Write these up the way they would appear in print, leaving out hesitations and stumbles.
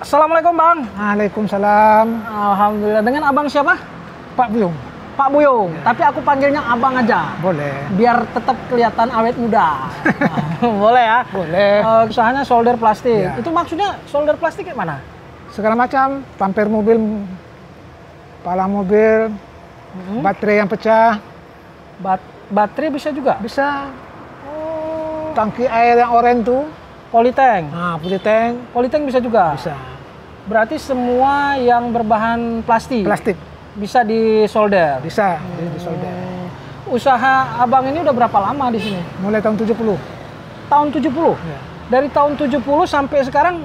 Assalamualaikum Bang. Waalaikumsalam. Alhamdulillah. Dengan Abang siapa? Pak Buyung. Pak Buyung. Ya. Tapi aku panggilnya Abang aja. Boleh. Biar tetap kelihatan awet muda. Boleh ya? Boleh. Usahanya solder plastik. Ya. Itu maksudnya solder plastik kayak mana? Segala macam, bumper mobil, pala mobil, baterai yang pecah. Baterai bisa juga? Bisa. Tangki air yang oranye tuh. Polytank? Nah, polytank. Polytank bisa juga? Bisa. Berarti semua yang berbahan plastik? Plastik. Bisa disolder? Bisa disolder. Usaha Abang ini udah berapa lama di sini? Mulai tahun 70. Tahun 70? Ya. Dari tahun 70 sampai sekarang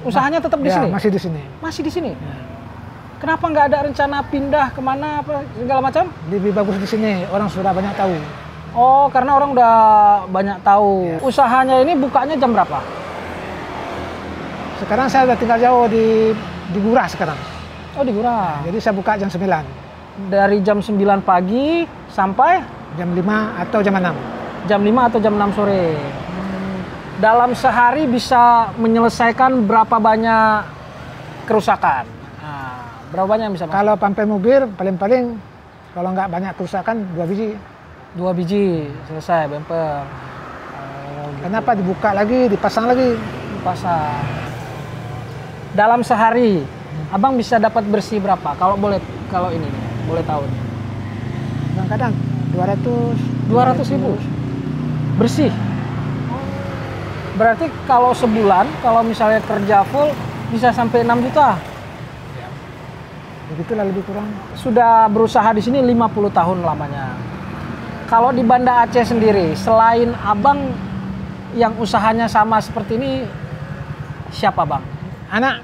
usahanya tetap di ya, sini? masih di sini. Masih di sini? Ya. Kenapa nggak ada rencana pindah kemana apa segala macam? Lebih bagus di sini, orang sudah banyak tahu. Oh, karena orang udah banyak tahu. Ya. Usahanya ini bukanya jam berapa? Sekarang saya udah tinggal jauh di Gurah sekarang. Oh, di Gurah. Jadi saya buka jam 9. Dari jam 9 pagi sampai? Jam 5 atau jam 6. Jam 5 atau jam 6 sore. Dalam sehari bisa menyelesaikan berapa banyak kerusakan? Nah, berapa banyak yang bisa? Kalau bumper mobil paling-paling kalau nggak banyak kerusakan 2 biji. 2 biji selesai bumper. Gitu. Kenapa dibuka lagi, dipasang lagi? Dipasang. Dalam sehari, Abang bisa dapat bersih berapa? Kalau ini boleh tahu. Kadang-kadang 200 ribu bersih. Berarti kalau sebulan, kalau misalnya kerja full bisa sampai 6 juta. Ya. Begitulah lebih kurang. Sudah berusaha di sini 50 tahun lamanya. Kalau di Banda Aceh sendiri, selain Abang yang usahanya sama seperti ini, siapa Bang? Anak.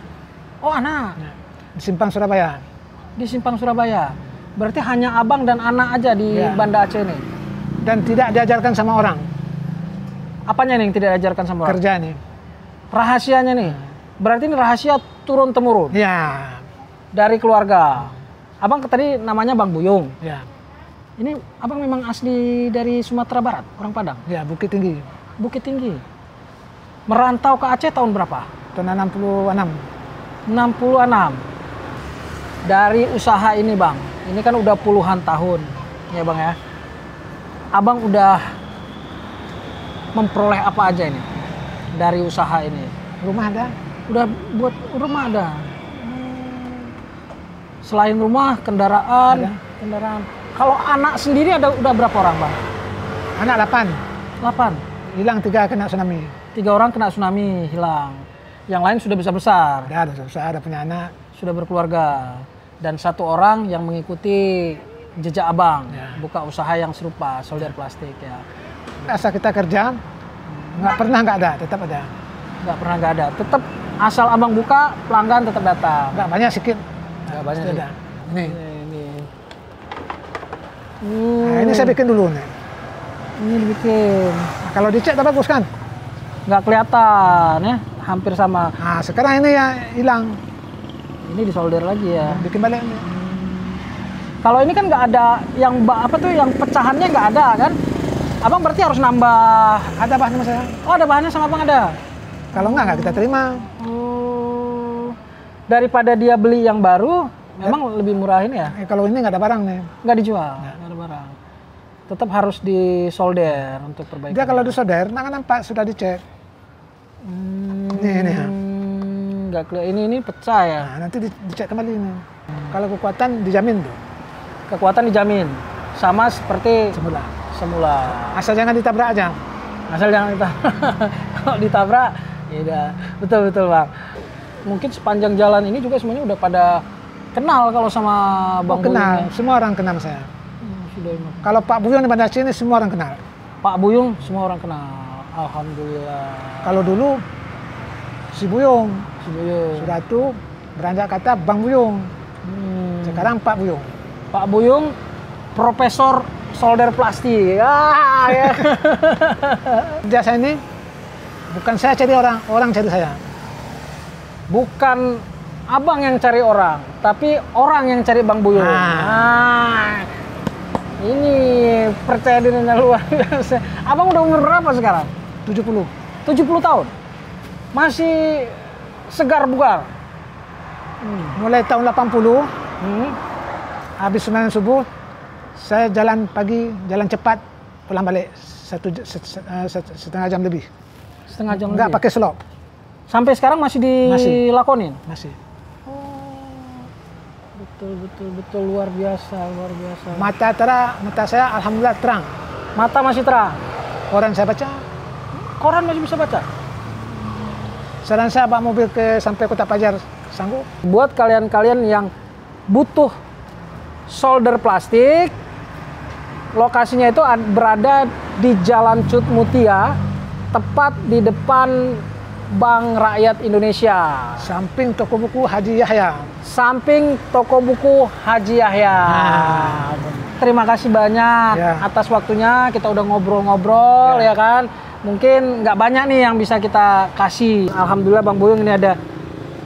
Oh, anak. Ya. Di Simpang Surabaya. Di Simpang Surabaya. Berarti hanya Abang dan anak aja di Banda Aceh ini? Dan tidak diajarkan sama orang. Apanya nih yang tidak diajarkan sama orang? Kerja nih. Rahasianya nih? Berarti ini rahasia turun-temurun? Ya. Dari keluarga? Abang tadi namanya Bang Buyung? Ya. Ini Abang memang asli dari Sumatera Barat? Orang Padang? Ya, Bukit Tinggi. Bukit Tinggi. Merantau ke Aceh tahun berapa? Tahun 66. 66. Dari usaha ini Bang, ini kan udah puluhan tahun ya Bang ya. Abang udah memperoleh apa aja ini dari usaha ini? Rumah ada? Udah buat rumah ada. Selain rumah, kendaraan, ada. Kendaraan. Kalau anak sendiri udah berapa orang Bang? Anak 8. 8. Hilang 3 kena tsunami. 3 orang kena tsunami, hilang. Yang lain sudah besar-besar. Ada punya anak. Sudah berkeluarga. Dan 1 orang yang mengikuti jejak Abang, buka usaha yang serupa, solder plastik ya. Asal kita kerja, nggak pernah nggak ada, tetap ada. Nggak pernah nggak ada, tetap asal Abang buka, pelanggan tetap datang. Nggak banyak sikit. Nggak banyak sih. Ada. Ini. Nah, ini saya bikin dulu nih. Ini dibikin. Nah, kalau dicek tak bagus kan? Nggak kelihatan ya, hampir sama. Nah, sekarang ini ya hilang. Ini disolder lagi ya. Bikin balik nih. Kalau ini kan nggak ada yang yang pecahannya nggak ada kan? Abang berarti harus nambah. Ada bahannya mas saya. Oh, ada bahannya sama Abang ada. Kalau nggak kita terima. Oh. Daripada dia beli yang baru, memang lebih murah ini ya? Kalau ini nggak ada barang nih. Nggak dijual, nggak ada barang. Tetap harus disolder untuk perbaikan. Dia kalau disolder, nampak sudah dicek. Ini ya. Nggak kelihatan, ini pecah ya. Nah, nanti dicek kembali ini. Kalau kekuatan dijamin tuh. Kekuatan dijamin, sama seperti semula. Asal jangan ditabrak aja. Asal jangan ditabrak. Kalau ditabrak, ya udah. Betul Bang. Mungkin sepanjang jalan ini juga semuanya udah pada kenal kalau sama Bang Buyung. Kenal, semua orang kenal saya. Sudah. Kalau Pak Buyung di Banda Aceh ini semua orang kenal. Pak Buyung semua orang kenal. Alhamdulillah. Kalau dulu si Buyung. Sudah tuh beranjak kata Bang Buyung. Sekarang Pak Buyung. Pak Buyung, Profesor solder plastik. Ya. Jasa ini bukan saya cari orang, orang cari saya. Bukan Abang yang cari orang, tapi orang yang cari Bang Buyung. Ini percaya dirinya luar biasa. Abang udah umur berapa sekarang? 70. 70 tahun? Masih segar bugar? Mulai tahun 80, habis sembahyang subuh, saya jalan pagi, jalan cepat, pulang balik setengah jam lebih. Setengah jam Nggak lebih? pakai slop. Sampai sekarang masih dilakonin? Masih. Betul, luar biasa. Mata saya alhamdulillah terang. Mata masih terang? Koran saya baca. Koran masih bisa baca? Saran saya bawa mobil sampai Kota Pajar, sanggup. Buat kalian-kalian yang butuh solder plastik, lokasinya itu berada di Jalan Cut Mutia, tepat di depan Bank Rakyat Indonesia. Samping toko buku Haji Yahya. Samping toko buku Haji Yahya. Terima kasih banyak atas waktunya. Kita udah ngobrol-ngobrol ya kan. Mungkin nggak banyak nih yang bisa kita kasih. Alhamdulillah Bang Buyung ini ada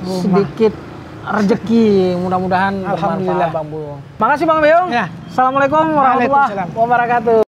sedikit rezeki. Mudah-mudahan bermanfaat Bang Buyung. Makasih Bang Buyung. Assalamualaikum warahmatullahi wabarakatuh.